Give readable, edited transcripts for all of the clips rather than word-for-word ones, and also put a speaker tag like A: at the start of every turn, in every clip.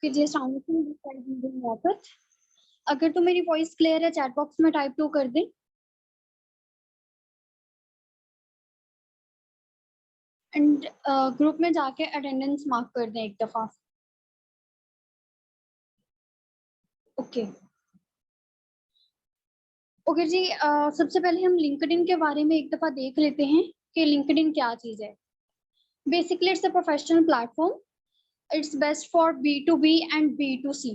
A: कि जी वापस अगर तो मेरी वॉइस क्लियर है चैट बॉक्स में टाइप टू कर दें एंड ग्रुप में जाके अटेंडेंस मार्क कर दें एक दफा। ओके ओके जी, सबसे पहले हम लिंक्डइन के बारे में एक दफा देख लेते हैं कि लिंक्डइन क्या चीज है। Basically it's a professional platform, it's best for B2B and B2C।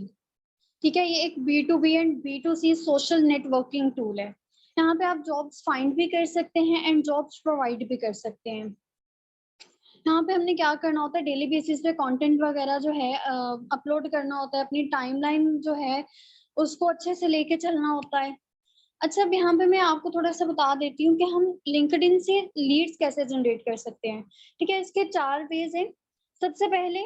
A: ठीक है, ये एक B2B and B2C social networking tool है। यहाँ पे आप जॉब्स फाइंड भी कर सकते हैं एंड जॉब्स प्रोवाइड भी कर सकते हैं। यहाँ पे हमने क्या करना होता है, डेली बेसिस पे कंटेंट वगैरह जो है अपलोड करना होता है, अपनी टाइमलाइन जो है उसको अच्छे से लेके चलना होता है। अच्छा, अब यहाँ पे मैं आपको थोड़ा सा बता देती हूँ कि हम लिंक्डइन से लीड्स कैसे जनरेट कर सकते हैं। ठीक है, इसके 4 वेज हैं। सबसे पहले,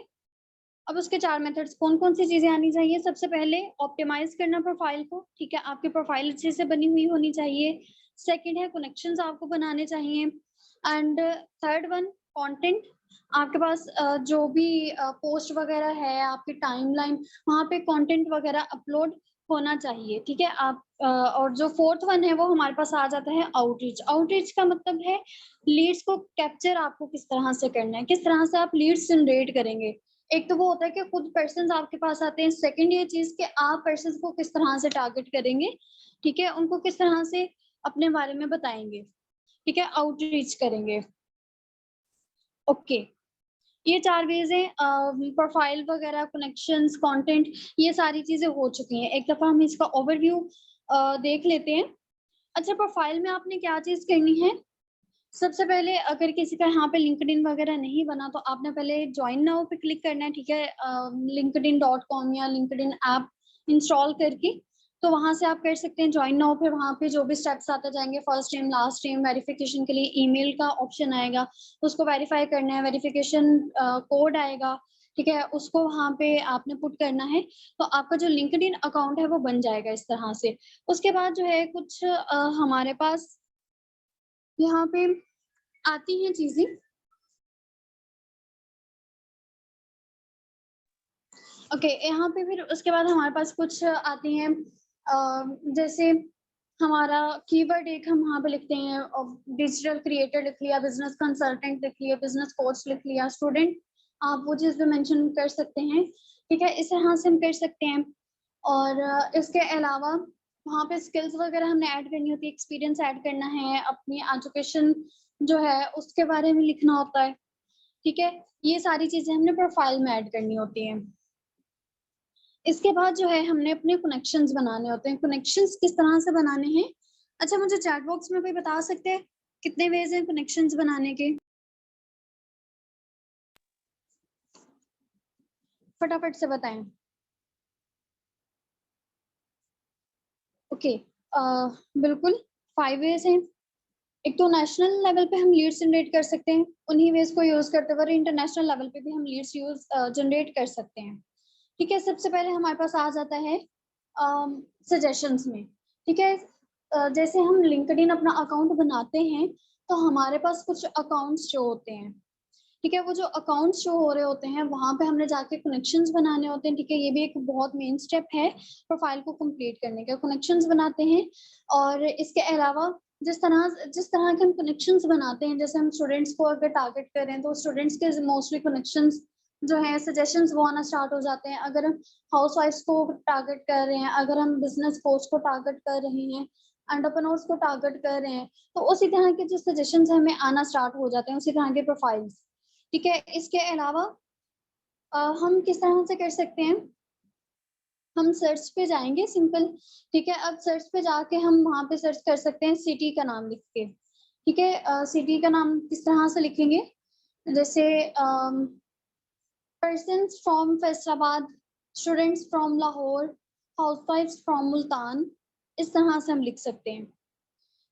A: अब उसके 4 मेथड्स कौन कौन सी चीजें आनी चाहिए। सबसे पहले ऑप्टिमाइज करना प्रोफाइल को। ठीक है, आपकी प्रोफाइल अच्छे से बनी हुई होनी चाहिए। सेकंड है कनेक्शंस आपको बनाने चाहिए। And third one, content. आपके पास जो भी पोस्ट वगैरह है, आपकी टाइमलाइन, वहाँ पे कंटेंट वगैरह अपलोड होना चाहिए। ठीक है, आप और जो फोर्थ वन है वो हमारे पास आ जाता है आउटरीच। आउटरीच का मतलब है लीड्स को कैप्चर आपको किस तरह से करना है, किस तरह से आप लीड्स जनरेट करेंगे। एक तो वो होता है कि खुद पर्सन आपके पास आते हैं। सेकंड ये चीज कि आप पर्सन को किस तरह से टारगेट करेंगे। ठीक है, उनको किस तरह से अपने बारे में बताएंगे। ठीक है, आउटरीच करेंगे। ओके, ये 4 वेज हैं। प्रोफाइल वगैरह, कनेक्शंस, कंटेंट, ये सारी चीजें हो चुकी हैं। एक दफा हम इसका ओवरव्यू देख लेते हैं। अच्छा, प्रोफाइल में आपने क्या चीज करनी है। सबसे पहले अगर किसी का यहाँ पे लिंक्डइन वगैरह नहीं बना तो आपने पहले ज्वाइन नाउ पे क्लिक करना है। ठीक है, linkedin.com या लिंक्डइन ऐप इंस्टॉल करके तो वहां से आप कर सकते हैं ज्वाइन नाउ पे। वहां पे जो भी स्टेप्स आते जाएंगे, first name, last name, verification के लिए ईमेल का ऑप्शन आएगा, उसको वेरीफाई करना है, वेरिफिकेशन कोड आएगा। ठीक है, उसको वहां पे आपने पुट करना है तो आपका जो लिंक्डइन अकाउंट है वो बन जाएगा इस तरह से। उसके बाद जो है कुछ हमारे पास यहाँ पे आती हैं चीजें। ओके, यहाँ पे फिर उसके बाद हमारे पास कुछ आती हैं जैसे हमारा कीवर्ड एक हम वहाँ पे लिखते हैं, डिजिटल क्रिएटर लिख लिया, बिजनेस कंसल्टेंट लिख लिया, बिजनेस कोच लिख लिया, स्टूडेंट, आप वो चीज भी मेंशन कर सकते हैं। ठीक है, इस तरह से हम कर सकते हैं। और इसके अलावा वहाँ पे स्किल्स वगैरह हमने ऐड करनी होती है, एक्सपीरियंस ऐड करना है, अपनी एजुकेशन जो है उसके बारे में लिखना होता है। ठीक है, ये सारी चीजें हमने प्रोफाइल में ऐड करनी होती हैं। इसके बाद जो है हमने अपने कनेक्शंस बनाने होते हैं। कनेक्शंस किस तरह से बनाने हैं। अच्छा, मुझे चैट बॉक्स में कोई बता सकते हैं कितने वेज हैं कनेक्शंस बनाने के। फटाफट से बताएं। ओके, बिल्कुल 5 वेज हैं। एक तो नेशनल लेवल पे हम लीड्स जनरेट कर सकते हैं, उन्हीं वेज को यूज करते हुए इंटरनेशनल लेवल पे भी हम लीड्स यूज जनरेट कर सकते हैं। ठीक है, सबसे पहले हमारे पास आ जाता है सजेशंस में। ठीक है, जैसे हम लिंक्डइन अपना अकाउंट बनाते हैं तो हमारे पास कुछ अकाउंट्स शो होते हैं। ठीक है, वो जो अकाउंट्स शो हो रहे होते हैं वहां पे हमने जाके कनेक्शंस बनाने होते हैं। ठीक है, ये भी एक बहुत मेन स्टेप है प्रोफाइल को कंप्लीट करने का, कनेक्शंस बनाते हैं। और इसके अलावा जिस तरह के हम कनेक्शंस बनाते हैं, जैसे हम स्टूडेंट्स को अगर टारगेट करें तो स्टूडेंट्स के मोस्टली कनेक्शंस जो है सजेशंस वो आना स्टार्ट हो जाते हैं। अगर हम हाउस वाइफ्स को टारगेट कर रहे हैं, अगर हम बिजनेस कोच को टारगेट कर रहे हैं, एंटरप्रेन्योर्स को टारगेट कर रहे हैं, तो उसी तरह के जो सजेशंस हमें आना स्टार्ट हो जाते हैं, उसी तरह के प्रोफाइल्स। ठीक है, इसके अलावा हम किस तरह से कर सकते हैं, हम सर्च पे जाएंगे सिंपल। ठीक है, अब सर्च पे जाके हम वहां पे सर्च कर सकते हैं सिटी का नाम लिख के। ठीक है, सिटी का नाम किस तरह से लिखेंगे, जैसे persons from Faisalabad, students from Lahore, हाउसवाइफ्स फ्रॉम मुल्तान, इस तरह से हम लिख सकते हैं।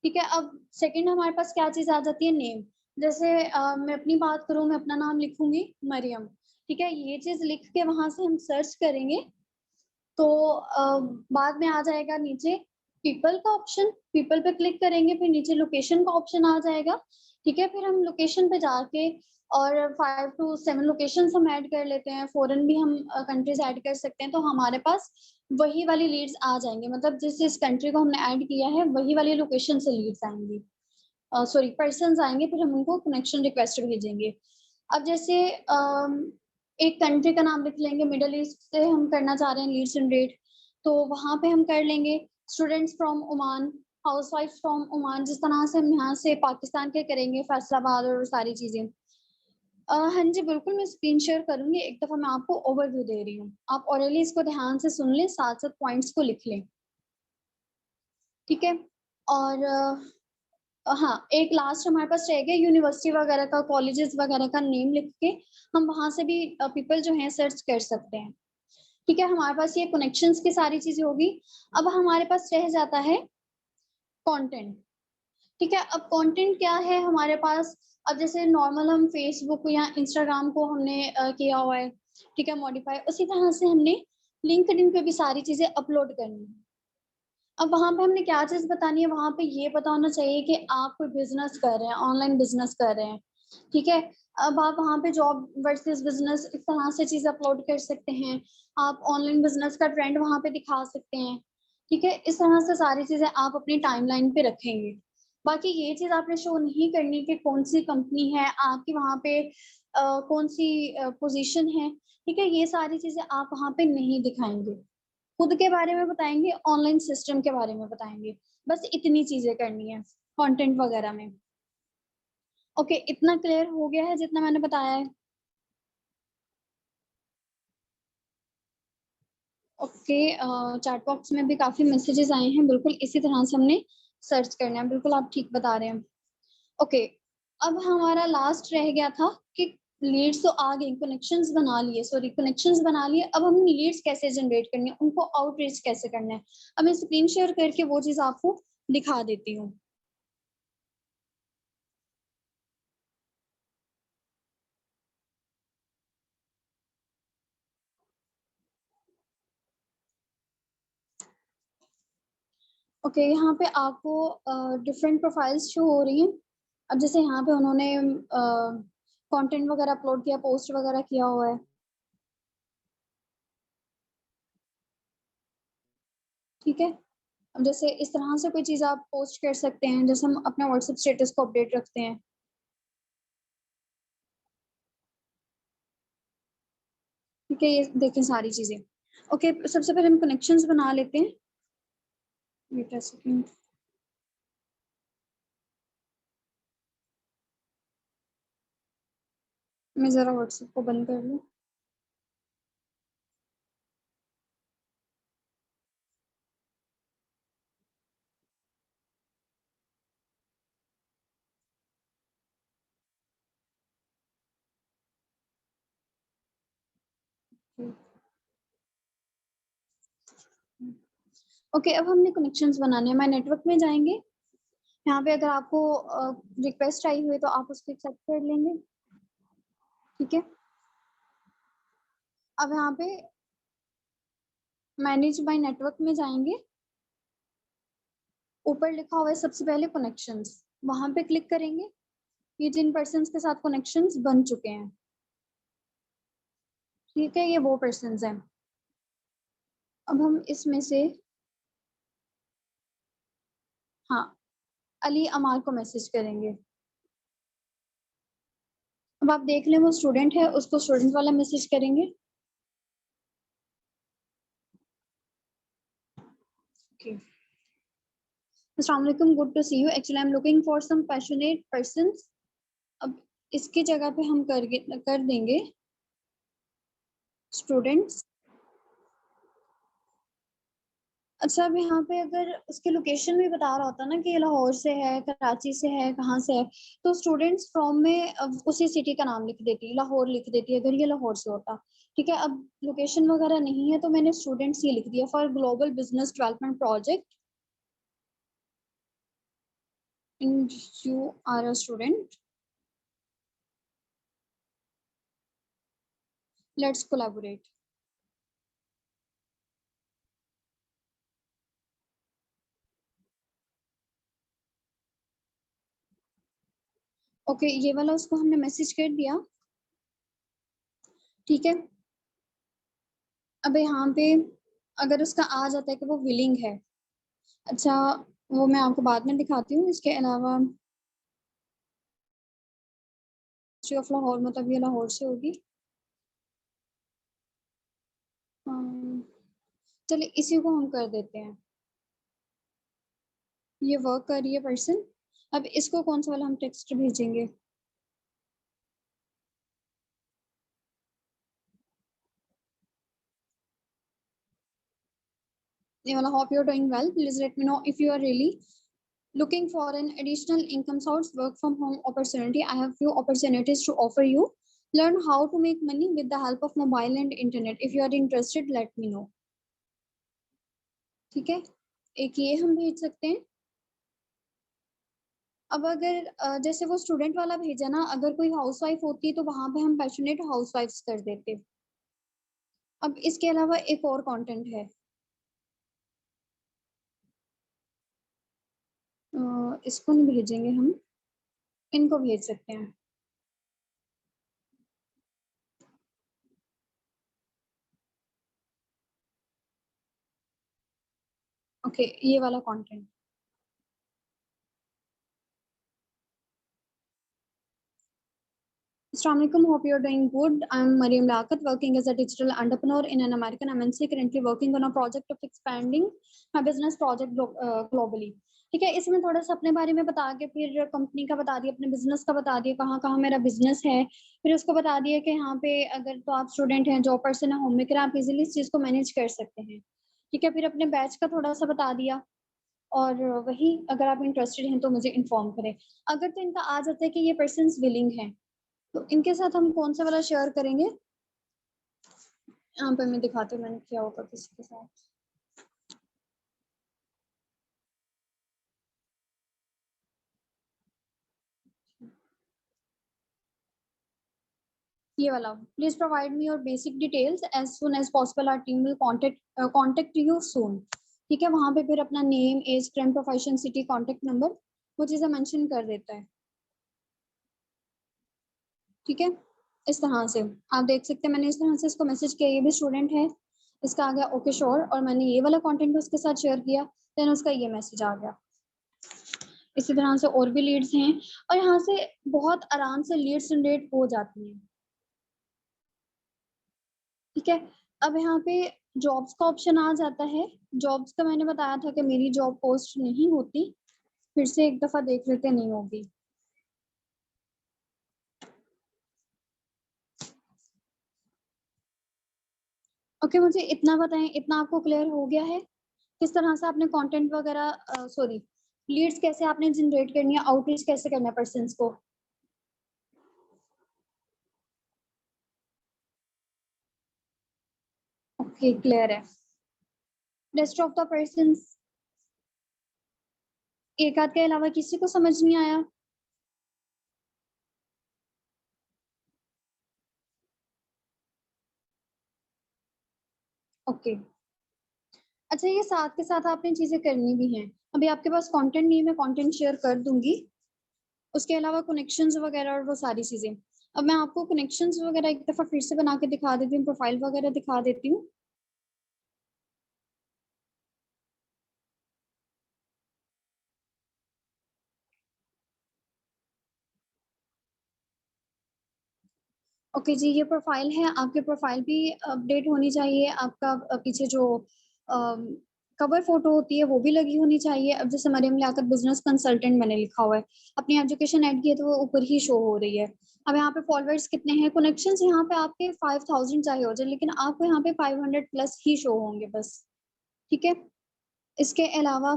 A: ठीक है, अब सेकंड हमारे पास क्या चीज आ जाती है, नेम। जैसे मैं अपनी बात करूं, मैं अपना नाम लिखूंगी मरियम। ठीक है, ये चीज लिख के वहां से हम सर्च करेंगे तो बाद में आ जाएगा नीचे पीपल का ऑप्शन, पीपल पे क्लिक करेंगे, फिर नीचे लोकेशन का ऑप्शन आ जाएगा। ठीक है, फिर हम लोकेशन पे जाके और 5 to 7 लोकेशंस हम ऐड कर लेते हैं, फॉरेन भी हम कंट्रीज ऐड कर सकते हैं, तो हमारे पास वही वाली लीड्स आ जाएंगे, मतलब जिस कंट्री को हमने ऐड किया है वही वाली लोकेशन से लीड्स आएंगी, सॉरी पर्सन्स आएंगे, फिर हम उनको कनेक्शन रिक्वेस्ट भेजेंगे। अब जैसे एक कंट्री का नाम लिख लेंगे, मिडल ईस्ट से हम करना चाह रहे हैं लीड्स जनरेट, तो वहां पे हम कर लेंगे students from Oman, housewife from Oman, जिस तरह से हम यहाँ से पाकिस्तान के करेंगे फैसलाबाद और सारी चीजें। हाँ जी बिल्कुल, मैं स्क्रीन शेयर करूंगी, एक दफा मैं आपको ओवरव्यू दे रही हूँ, आप ऑरली इसको ध्यान से सुन लें, साथ साथ पॉइंट्स को लिख लें, ठीक है। और हाँ, एक लास्ट हमारे पास रह गया यूनिवर्सिटी वगैरह का, कॉलेजेस वगैरह का नेम लिख के हम वहां से भी पीपल जो है सर्च कर सकते हैं, ठीक है। हमारे पास ये कनेक्शंस की सारी चीजें होगी। अब हमारे पास रह जाता है कंटेंट, ठीक है। अब कंटेंट क्या है हमारे पास, अब जैसे नॉर्मल हम फेसबुक या इंस्टाग्राम को हमने किया हुआ है, ठीक है, मॉडिफाई, उसी तरह से हमने लिंक्डइन पे भी सारी चीजें अपलोड करनी है। अब वहां पे हमने क्या चीज बतानी है, वहां पे ये पता होना चाहिए कि आप कोई बिजनेस कर रहे हैं, ऑनलाइन बिजनेस कर रहे हैं, ठीक है। अब आप वहां पे जॉब वर्सेस बिजनेस इस तरह से चीज अपलोड कर सकते हैं, आप ऑनलाइन बिजनेस का ट्रेंड वहां पे दिखा सकते हैं, ठीक है। इस तरह से सारी चीजें आप अपनी टाइमलाइन पे रखेंगे। बाकी ये चीज आपने शो नहीं करनी कि कौन सी कंपनी है आपकी, वहां पे कौन सी पोजीशन है, ठीक है, ये सारी चीजें आप वहां पे नहीं दिखाएंगे, खुद के बारे में बताएंगे, ऑनलाइन सिस्टम के बारे में बताएंगे, बस इतनी चीजें करनी है कंटेंट वगैरह में। ओके, इतना क्लियर हो गया है जितना मैंने बताया है? ओके, चैट बॉक्स में भी काफी मैसेजेस आए हैं, बिल्कुल इसी तरह से हमने सर्च करना है, बिल्कुल आप ठीक बता रहे हैं। ओके, अब हमारा लास्ट रह गया था कि लीड्स तो आ गई, कनेक्शंस बना लिए, सॉरी कनेक्शंस बना लिए, अब हम लीड्स कैसे जनरेट करनी है, उनको आउटरीच कैसे करना है। अब मैं स्क्रीन शेयर करके वो चीज आपको दिखा देती हूँ। ओके, यहाँ पे आपको डिफरेंट प्रोफाइल्स शो हो रही हैं। अब जैसे यहाँ पे उन्होंने कंटेंट वगैरह अपलोड किया, पोस्ट वगैरह किया हुआ है, ठीक है। अब जैसे इस तरह से कोई चीज़ आप पोस्ट कर सकते हैं, जैसे हम अपना व्हाट्सएप स्टेटस को अपडेट रखते हैं, ठीक है, ये देखें सारी चीज़ें। ओके, सबसे पहले हम कनेक्शंस बना लेते हैं, वेट अ सेकंड, मैं ज़रा व्हाट्सएप को बंद कर लूँ। ओके, अब हमने कनेक्शंस बनाने हैं, मैं नेटवर्क में जाएंगे, यहाँ पे अगर आपको रिक्वेस्ट आई हुई तो आप उसको एक्सेप्ट कर लेंगे, ठीक है। अब यहाँ पे मैनेज बाय नेटवर्क में जाएंगे, ऊपर लिखा हुआ है सबसे पहले कनेक्शंस, वहां पे क्लिक करेंगे, ये जिन पर्सन्स के साथ कनेक्शंस बन चुके हैं, ठीक है, ये वो पर्सन्स हैं। अब हम इसमें से, हाँ, अली अमार को मैसेज करेंगे। अब आप देख लें वो स्टूडेंट है, उसको स्टूडेंट वाला मैसेज करेंगे, okay. अस्सलाम वालेकुम, good to see you, actually I am looking for some passionate persons. अब इसकी जगह पे हम कर देंगे स्टूडेंट्स। अच्छा, अब यहाँ पे अगर उसके लोकेशन भी बता रहा होता ना कि ये लाहौर से है, कराची से है, कहाँ से है, तो स्टूडेंट्स फ्रॉम में अब उसी सिटी का नाम लिख देती, लाहौर लिख देती अगर ये लाहौर से होता, ठीक है। अब लोकेशन वगैरह नहीं है तो मैंने स्टूडेंट्स ये लिख दिया, for global business development project in you are a student, let's collaborate. Okay, ये वाला उसको हमने मैसेज कर दिया, ठीक है। अब यहाँ पे अगर उसका आ जाता है कि वो विलिंग है, अच्छा वो मैं आपको बाद में दिखाती हूँ। इसके अलावा ऑफ लाहौर, मतलब ये लाहौर से होगी। चलिए इसी को हम कर देते हैं, ये वर्क कर रही है पर्सन। अब इसको कौन सा वाला हम टेक्स्ट भेजेंगे? ये वाला, hope you're doing well, please let me know if you are really looking for an additional income source, work from home opportunity. I have few opportunities to offer you. Learn how to make money with the help of mobile and internet. If you are interested, let me know. ठीक है, एक ये हम भेज सकते हैं। अब अगर जैसे वो स्टूडेंट वाला भेजा ना, अगर कोई हाउसवाइफ होती तो वहां पे हम पैशनेट हाउसवाइफ्स कर देते। अब इसके अलावा एक और कंटेंट है, इसको नहीं भेजेंगे हम, इनको भेज सकते हैं। ओके, ये वाला content. Assalamualaikum, hope you're doing good. I'm Mariam Lakat, working as a digital entrepreneur in an American MNC, currently working on a project of expanding my business project globally. ठीक है, इसमें थोड़ा सा अपने बारे में बता के फिर कंपनी का बता दिया, अपने बिजनेस का बता दिया, कहाँ कहाँ मेरा बिजनेस है, फिर उसको बता दिया कि यहाँ पे अगर तो आप स्टूडेंट हैं, जॉब पर्सन है, होम मेकर, आप इजीली इस चीज को मैनेज कर सकते हैं। ठीक है, फिर अपने बैच का थोड़ा सा बता दिया, और वही अगर आप इंटरेस्टेड हैं तो मुझे इन्फॉर्म करें। अगर तो इनका आ जाता है कि ये पर्सन विलिंग है, तो इनके साथ हम कौन सा वाला शेयर करेंगे? यहाँ पर मैं दिखाती हूँ मैंने किया होगा किसी के साथ। ये वाला, please provide me your basic details as soon as possible, our team will contact you soon. ठीक है, वहां पे फिर अपना name, age, current profession, city, contact number, वो चीजें मेंशन कर देता है। ठीक है, इस तरह से आप देख सकते हैं, मैंने इस तरह से इसको मैसेज किया, ये भी स्टूडेंट है, इसका आ गया ओके श्योर, और मैंने ये वाला कंटेंट उसके साथ शेयर किया, देन उसका ये मैसेज आ गया। इसी तरह से और भी लीड्स हैं, और यहाँ से बहुत आराम से लीड्स जनरेट हो जाती हैं। ठीक है, अब यहाँ पे जॉब्स का ऑप्शन आ जाता है। जॉब्स का मैंने बताया था कि मेरी जॉब पोस्ट नहीं होती, फिर से एक दफा देख लेते, नहीं होगी। ओके, मुझे इतना बताएं, इतना आपको क्लियर हो गया है किस तरह से आपने कंटेंट वगैरह, सॉरी, लीड्स कैसे आपने जनरेट करनी है, आउटरीच कैसे करना है पर्सन्स को? ओके, क्लियर है। रेस्ट ऑफ द पर्सन्स, एक आध के अलावा किसी को समझ नहीं आया? ओके, अच्छा, ये साथ के साथ आपने चीजें करनी भी हैं। अभी आपके पास कंटेंट नहीं है, मैं कंटेंट शेयर कर दूंगी, उसके अलावा कनेक्शंस वगैरह और वो सारी चीजें। अब मैं आपको कनेक्शंस वगैरह एक दफा फिर से बना के दिखा देती हूँ, प्रोफाइल वगैरह दिखा देती हूँ। ओके जी, ये प्रोफाइल है, आपके प्रोफाइल भी अपडेट होनी चाहिए, आपका पीछे जो कवर फोटो होती है वो भी लगी होनी चाहिए। अब जैसे मरियम लियाकत बिजनेस कंसल्टेंट मैंने लिखा हुआ है, अपनी एजुकेशन ऐड की है तो वो ऊपर ही शो हो रही है। अब यहाँ पे फॉलोअर्स कितने हैं, कनेक्शंस यहाँ पे आपके 5000 चाहे हो जाए, लेकिन आपको यहाँ पे 500 प्लस ही शो होंगे बस। ठीक है, इसके अलावा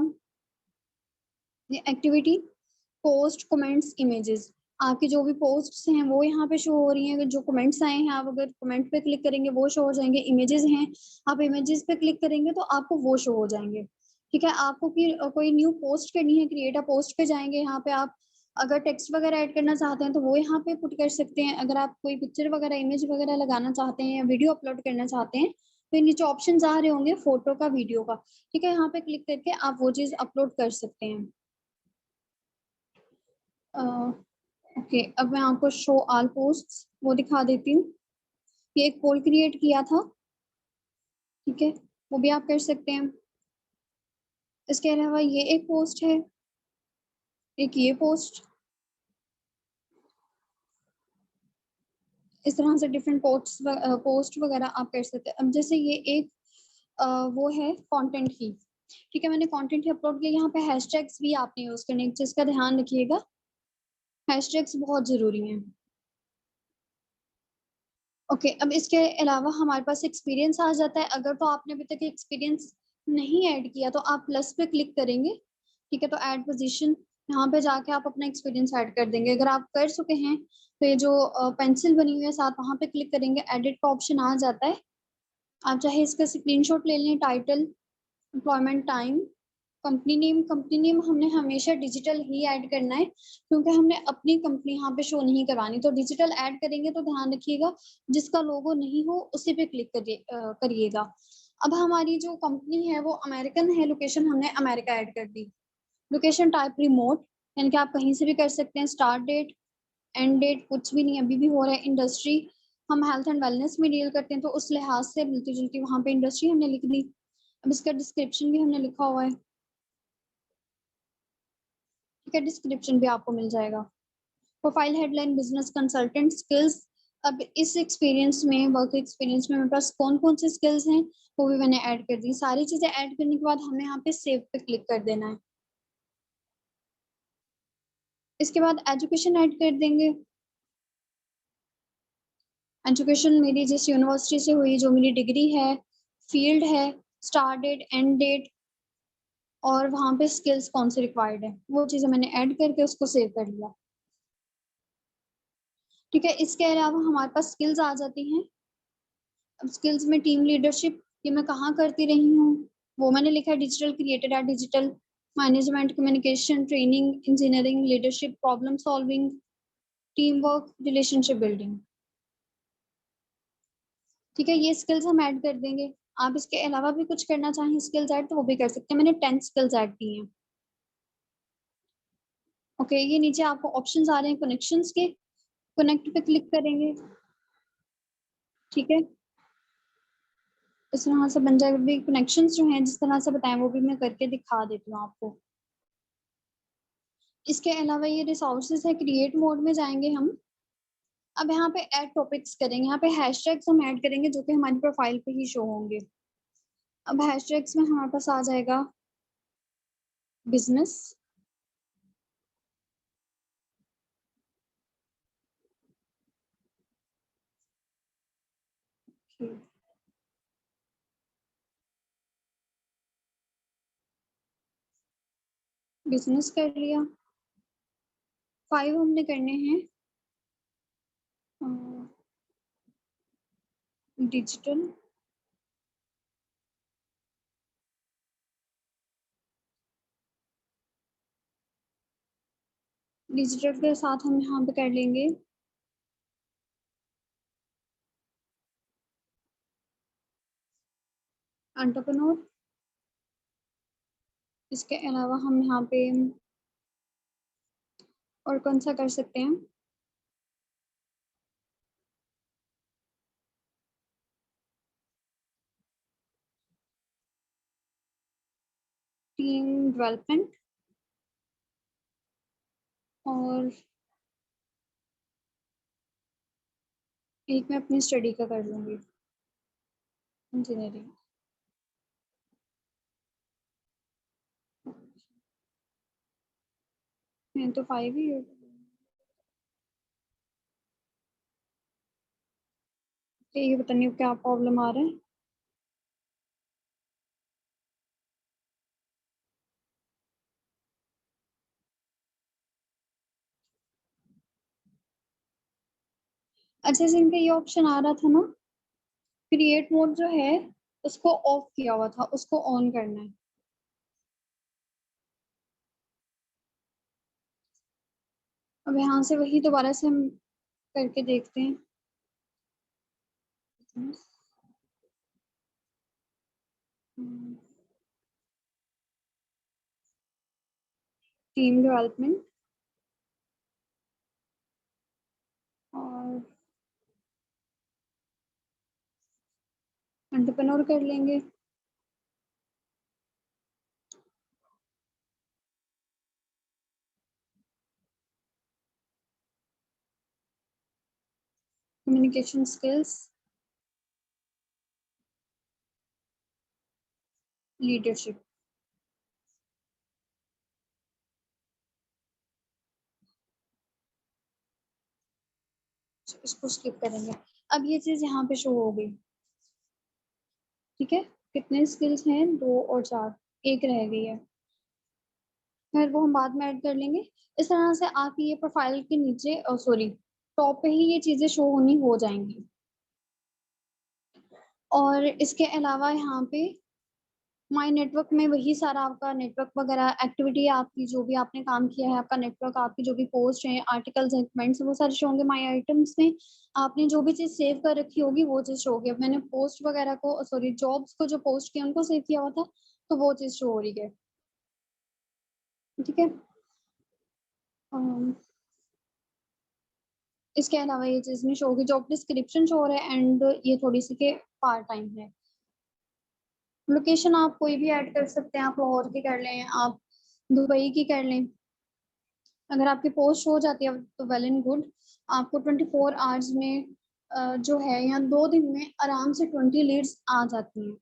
A: एक्टिविटी, पोस्ट, कमेंट्स, इमेजेस, आपकी जो भी पोस्ट्स हैं वो यहाँ पे शो हो रही हैं, जो कमेंट्स आए हैं आप अगर कमेंट पे क्लिक करेंगे वो शो हो जाएंगे, इमेजेस हैं आप इमेजेस पे क्लिक करेंगे तो आपको वो शो हो जाएंगे। ठीक है, आपको फिर कोई न्यू पोस्ट करनी है, क्रिएट अ पोस्ट पे जाएंगे, यहाँ पे आप अगर टेक्स्ट वगैरह ऐड करना चाहते हैं तो वो यहाँ पे पुट कर सकते हैं। अगर आप कोई पिक्चर वगैरह, इमेज वगैरह लगाना चाहते हैं या वीडियो अपलोड करना चाहते हैं तो नीचे ऑप्शन आ रहे होंगे फोटो का, वीडियो का। ठीक है, यहाँ पे क्लिक करके आप वो चीज अपलोड कर सकते हैं। ओके, अब मैं आपको शो ऑल पोस्ट वो दिखा देती हूँ। ये एक पोल क्रिएट किया था, ठीक है, वो भी आप कर सकते हैं। इसके अलावा ये एक पोस्ट है, एक ये पोस्ट, इस तरह से डिफरेंट पोस्ट वगैरह आप कर सकते हैं। अब जैसे ये एक वो है कंटेंट की, ठीक है, मैंने कंटेंट ही अपलोड किया। यहाँ पे हैशटैग्स भी आपने यूज करने हैं, जिसका ध्यान रखिएगा, हैशटैग्स बहुत जरूरी हैं। ओके, अब इसके अलावा हमारे पास एक्सपीरियंस आ जाता है। अगर तो आपने अभी तक एक्सपीरियंस नहीं ऐड किया तो आप प्लस पे क्लिक करेंगे, ठीक है, तो ऐड पोजीशन, यहाँ पे जाके आप अपना एक्सपीरियंस ऐड कर देंगे। अगर आप कर चुके हैं तो ये जो पेंसिल बनी हुई है साथ, वहां पे क्लिक करेंगे, एडिट का ऑप्शन आ जाता है। आप चाहे इसका स्क्रीनशॉट ले लें, title, employment time, company name हमने हमेशा डिजिटल ही ऐड करना है, क्योंकि हमने अपनी कंपनी यहाँ पे शो नहीं करवानी। तो डिजिटल ऐड करेंगे तो ध्यान रखिएगा जिसका लोगो नहीं हो उसी पे क्लिक करिएगा। अब हमारी जो कंपनी है वो अमेरिकन है, लोकेशन हमने अमेरिका ऐड कर दी। लोकेशन टाइप रिमोट, यानी कि आप कहीं से भी कर सकते हैं। स्टार्ट डेट, एंड डेट कुछ भी नहीं, अभी भी हो रहा है। इंडस्ट्री, हम हेल्थ एंड वेलनेस में डील करते हैं, तो उस लिहाज से मिलती जुलती वहां पे इंडस्ट्री हमने लिख दी। अब इसका डिस्क्रिप्शन भी हमने लिखा हुआ है, ठीक है, डिस्क्रिप्शन भी आपको मिल जाएगा। Profile headline, business consultant skills. अब इस एक्सपीरियंस में, वर्क एक्सपीरियंस में मेरे पास कौन कौन से स्किल्स हैं वो भी मैंने ऐड कर दी। सारी चीजें ऐड करने के बाद हमें यहाँ पे सेव पे क्लिक कर देना है। इसके बाद एजुकेशन ऐड कर देंगे। एजुकेशन मेरी जिस यूनिवर्सिटी से हुई, जो मेरी डिग्री है, फील्ड है, स्टार्ट डेट, एंड डेट, और वहां पे स्किल्स कौन से रिक्वायर्ड है, वो चीजें मैंने ऐड करके उसको सेव कर लिया, ठीक है। इसके अलावा हमारे पास स्किल्स आ जाती हैं। अब स्किल्स में टीम लीडरशिप, ये मैं कहाँ करती रही हूँ वो मैंने लिखा है, डिजिटल क्रिएटेड है, digital management, communication, training, engineering, leadership, problem solving, team work, relationship building, ठीक है। ये स्किल्स हम ऐड कर देंगे। आप इसके अलावा भी कुछ करना चाहें स्किल्स ऐड तो वो भी कर सकते हैं। मैंने 10 स्किल्स ऐड की हैं। ओके, ये नीचे आपको ऑप्शंस आ रहे हैं कनेक्शंस के, कनेक्ट पे क्लिक करेंगे, ठीक है। इस तरह से बन जाएगा। भी कनेक्शंस जो हैं जिस तरह से बताएं वो भी मैं करके दिखा देती हूँ आपको। इसके अलावा ये रिसोर्सेज है, क्रिएट मोड में जाएंगे हम। अब यहाँ पे ऐड टॉपिक्स करेंगे, यहाँ पे हैशटैग्स हम ऐड करेंगे जो कि हमारी प्रोफाइल पे ही शो होंगे। अब हैशटैग्स में हमारे पास आ जाएगा बिजनेस, बिजनेस कर लिया। 5 हमने करने हैं डिजिटल, डिजिटल के साथ हम यहाँ पे कर लेंगे एंटरप्रेन्योर। इसके अलावा हम यहाँ पे और कौन सा कर सकते हैं, टीम डेवलपमेंट, और एक मैं अपनी स्टडी का कर लूंगी, इंजीनियरिंग। मैं तो 5 ही है। ये पता नहीं क्या प्रॉब्लम आ रहा है। अच्छा, जिनका ये ऑप्शन आ रहा था ना, क्रिएट मोड जो है उसको ऑफ किया हुआ था, उसको ऑन करना है। अब यहाँ से वही दोबारा से हम करके देखते हैं। टीम डेवलपमेंट, ओपन और कर लेंगे। Communication skills, leadership. इसको स्किप करेंगे। अब ये चीज यहाँ पे शो हो गई, ठीक है। कितने स्किल्स हैं? 2 और 4, एक रह गई है, फिर वो हम बाद में ऐड कर लेंगे। इस तरह से आपकी ये प्रोफाइल के नीचे, सॉरी, टॉप पे ही ये चीजें शो होनी हो जाएंगी। और इसके अलावा यहाँ पे माई नेटवर्क में वही सारा आपका नेटवर्क वगैरह एक्टिविटी, आपकी जो भी आपने काम किया है, आपका नेटवर्क, आपकी जो भी पोस्ट है, आर्टिकल्स हैं, कमेंट्स, वो सारे शो होंगे। माई आइटम्स में आपने जो भी चीज़ सेव कर रखी होगी वो चीज़ शो होगी। अब मैंने पोस्ट वगैरह को, सॉरी, जॉब्स को जो पोस्ट किया उनको सेव किया हुआ था, तो वो चीज़ शो हो रही है, ठीक है। इसके अलावा ये चीज़ नहीं शो होगी। जॉब डिस्क्रिप्शन शो हो रहा है एंड ये थोड़ी सी के पार्ट टाइम है। लोकेशन आप कोई भी ऐड कर सकते हैं, आप लाहौर की कर लें, आप दुबई की कर लें। अगर आपकी पोस्ट हो जाती है तो वेल एंड गुड। आपको 24 आवर्स में जो है, या 2 दिन में आराम से 20 लीड्स आ जाती हैं,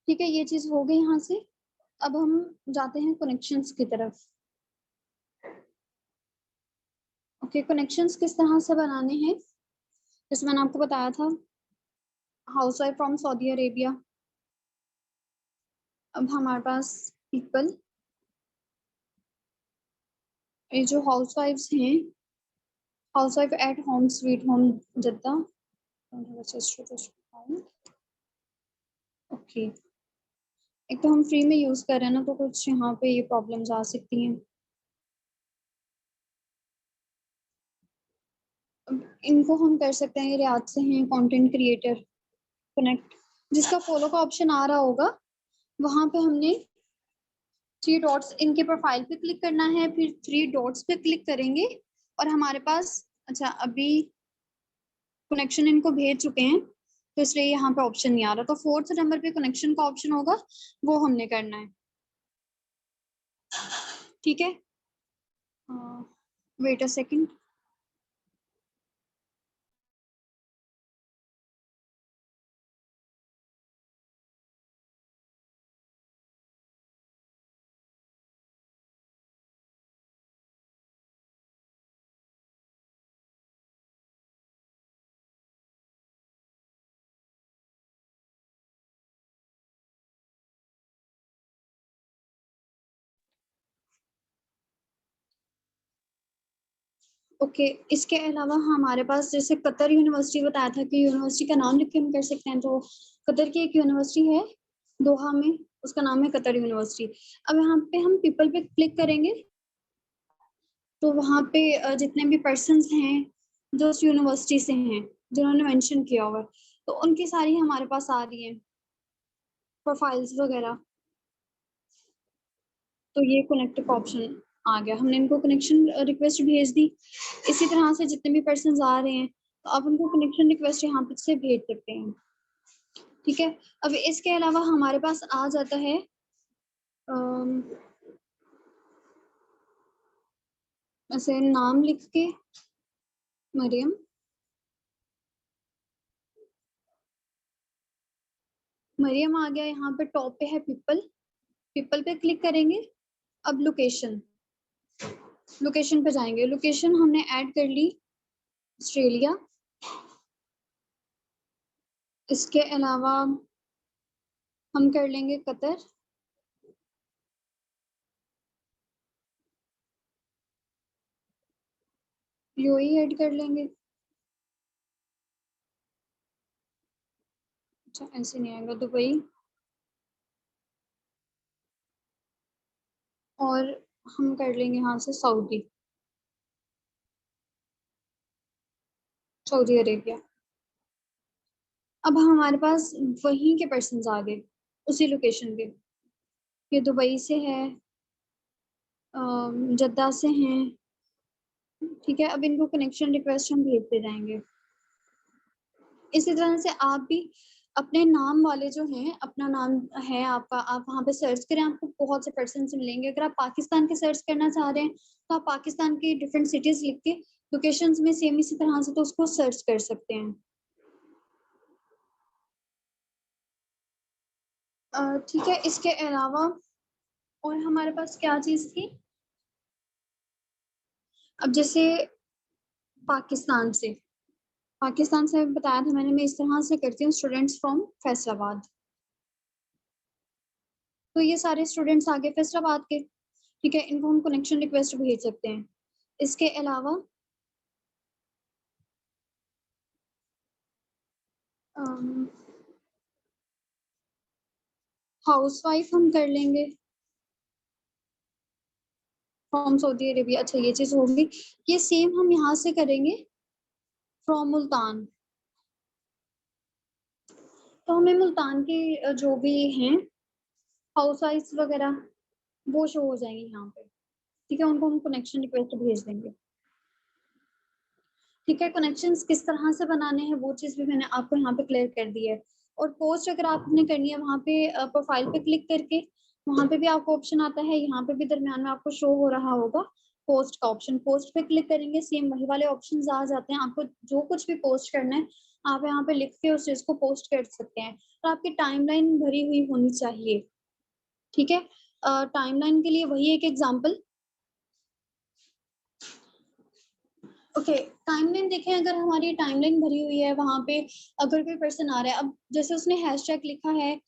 A: ठीक है। ये चीज हो गई यहाँ से। अब हम जाते हैं कनेक्शंस की तरफ। ओके, कनेक्शंस किस तरह से बनाने हैं, जैसे मैंने आपको बताया था, house wife from Saudi Arabia. अब हमारे पास पीपल, ये जो हाउस वाइफ्स हैं, house wife at home sweet home Jeddah. Okay, एक तो हम फ्री में यूज कर रहे हैं ना, तो कुछ यहाँ पे ये प्रॉब्लम्स आ सकती हैं। इनको हम कर सकते हैं, ये रियाद से हैं, कंटेंट क्रिएटर, कनेक्ट। जिसका फॉलो का ऑप्शन आ रहा होगा, वहां पे हमने 3 डॉट्स, इनके प्रोफाइल पे क्लिक करना है, फिर 3 डॉट्स पे क्लिक करेंगे और हमारे पास, अच्छा, अभी कनेक्शन इनको भेज चुके हैं तो इसलिए यहाँ पे ऑप्शन नहीं आ रहा, तो 4th नंबर पे कनेक्शन का ऑप्शन होगा, वो हमने करना है, ठीक है। Wait a second. ओके, इसके अलावा हमारे पास, जैसे कतर यूनिवर्सिटी बताया था कि यूनिवर्सिटी का नाम लिख के हम कर सकते हैं, तो कतर की एक यूनिवर्सिटी है दोहा में, उसका नाम है कतर यूनिवर्सिटी। अब यहाँ पे हम पीपल पे क्लिक करेंगे तो वहाँ पे जितने भी पर्सन्स हैं जो उस यूनिवर्सिटी से हैं, जिन्होंने मेंशन किया हुआ है, तो उनकी सारी हमारे पास आ रही है प्रोफाइल्स वगैरह। तो ये कनेक्ट का ऑप्शन आ गया, हमने इनको कनेक्शन रिक्वेस्ट भेज दी। इसी तरह से जितने भी पर्सन आ रहे हैं, तो आप उनको कनेक्शन रिक्वेस्ट यहाँ पे से भेज सकते हैं, ठीक है। अब इसके अलावा हमारे पास आ जाता है ऐसे नाम लिख के, मरियम, मरियम आ गया। यहाँ पे टॉप पे है पीपल, पीपल पे क्लिक करेंगे। अब लोकेशन, लोकेशन पे जाएंगे। लोकेशन हमने ऐड कर ली ऑस्ट्रेलिया। इसके अलावा हम कर लेंगे कतर, यूएई ऐड कर लेंगे। अच्छा, ऐसे नहीं आएगा, दुबई। और हम कर लेंगे यहाँ से सऊदी, सऊदी अरेबिया। अब हमारे पास वहीं के पर्सन आ गए उसी लोकेशन पे। ये दुबई से है, जद्दा से हैं, ठीक है। अब इनको कनेक्शन रिक्वेस्ट हम भेजते जाएंगे। इसी तरह से आप भी अपने नाम वाले जो हैं, अपना नाम है आपका, आप वहाँ पे सर्च करें, आपको बहुत से पर्सन मिलेंगे। अगर आप पाकिस्तान के सर्च करना चाह रहे हैं तो आप पाकिस्तान की डिफरेंट सिटीज लिख के लोकेशंस में सेम इसी तरह से तो उसको सर्च कर सकते हैं। ठीक है, इसके अलावा और हमारे पास क्या चीज थी? अब जैसे पाकिस्तान से बताया था मैंने, मैं इस तरह से करती हूँ, स्टूडेंट्स फ्रॉम फैसलाबाद। तो ये सारे स्टूडेंट्स आगे फैसलाबाद के, ठीक है, इनको हम कनेक्शन रिक्वेस्ट भेज सकते हैं। इसके अलावा हाउसवाइफ हम कर लेंगे फ्रॉम सऊदी अरेबिया। अच्छा, ये चीज होगी। ये सेम हम यहाँ से करेंगे फ्रॉम मुल्तान। तो हमें मुल्तान के जो भी हैं हाउस वाइफ वगैरह वो शो हो जाएंगे यहाँ पे, ठीक है, उनको हम कनेक्शन रिक्वेस्ट भेज देंगे। ठीक है, कनेक्शंस किस तरह से बनाने हैं वो चीज भी मैंने आपको यहाँ पे क्लियर कर दी है। और पोस्ट अगर आपने करनी है वहाँ पे प्रोफाइल पे क्लिक करके वहाँ पे भी आपको ऑप्शन आता है, यहाँ पे भी दरम्यान में आपको शो हो रहा होगा पोस्ट का ऑप्शन। पोस्ट पे क्लिक करेंगे, सेम वही वाले ऑप्शन आ जाते हैं। आपको जो कुछ भी पोस्ट करना है आप यहाँ पे लिख के उस चीज को पोस्ट कर सकते हैं। और आपकी टाइमलाइन भरी हुई होनी चाहिए, ठीक है। टाइमलाइन के लिए वही एक एग्जांपल। ओके, टाइमलाइन देखें, अगर हमारी टाइमलाइन भरी हुई है वहां पे, अगर कोई पर्सन आ रहा है, अब जैसे उसने हैशटैग लिखा है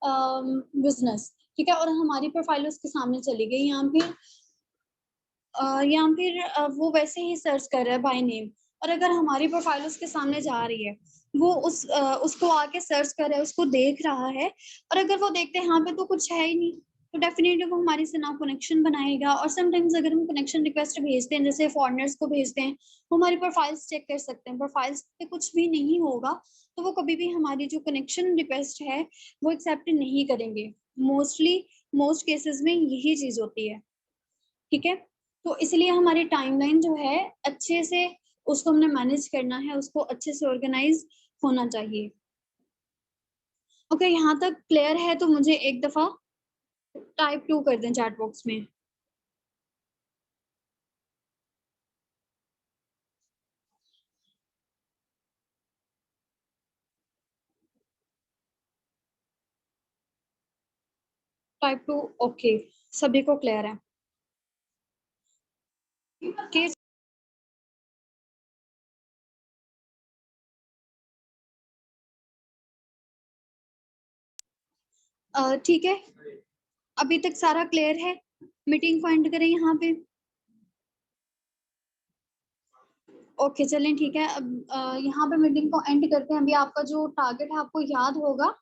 A: बिजनेस, ठीक है, और हमारी प्रोफाइल उसके सामने चली गई, यहाँ फिर वो वैसे ही सर्च कर रहा है बाय नेम, और अगर हमारी प्रोफाइल उसके सामने जा रही है, वो उसको आके सर्च कर रहा है, उसको देख रहा है, और अगर वो देखते हैं यहाँ पे तो कुछ है ही नहीं, तो डेफिनेटली वो हमारे से ना कनेक्शन बनाएगा। और समटाइम्स अगर हम कनेक्शन रिक्वेस्ट भेजते हैं, जैसे फॉरेनर्स को भेजते हैं, वो हमारी प्रोफाइल्स चेक कर सकते हैं, प्रोफाइल्स पे कुछ भी नहीं होगा तो वो कभी भी हमारी जो कनेक्शन रिक्वेस्ट है वो एक्सेप्ट नहीं करेंगे। मोस्ट केसेस में यही चीज होती है, ठीक है। तो इसलिए हमारी टाइमलाइन जो है अच्छे से उसको हमने मैनेज करना है, उसको अच्छे से ऑर्गेनाइज होना चाहिए। ओके, यहाँ तक क्लियर है तो मुझे एक दफा टाइप 2 कर दें चैट बॉक्स में। टाइप 2 ओके, सभी को क्लियर है? ओके, ठीक है, अभी तक सारा क्लियर है। मीटिंग को एंड करें यहाँ पे। ओके, चलें, ठीक है, अब यहाँ पे मीटिंग को एंड करते हैं। अभी आपका जो टारगेट है आपको याद होगा,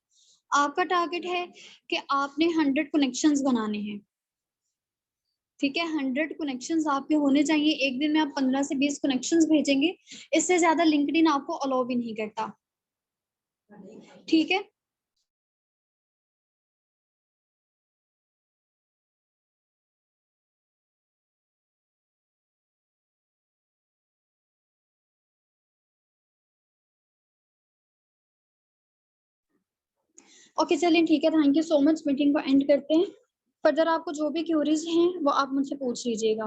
A: आपका टारगेट है कि आपने 100 कनेक्शंस बनाने हैं, ठीक है। 100 कनेक्शंस आपके होने चाहिए। एक दिन में आप 15 से 20 कनेक्शंस भेजेंगे, इससे ज्यादा लिंक्डइन आपको अलाउ भी नहीं करता, ठीक है। ओके, चलिए, ठीक है, thank you so much. Meeting को एंड करते हैं। फर्दर आपको जो भी क्यूरीज हैं वो आप मुझसे पूछ लीजिएगा।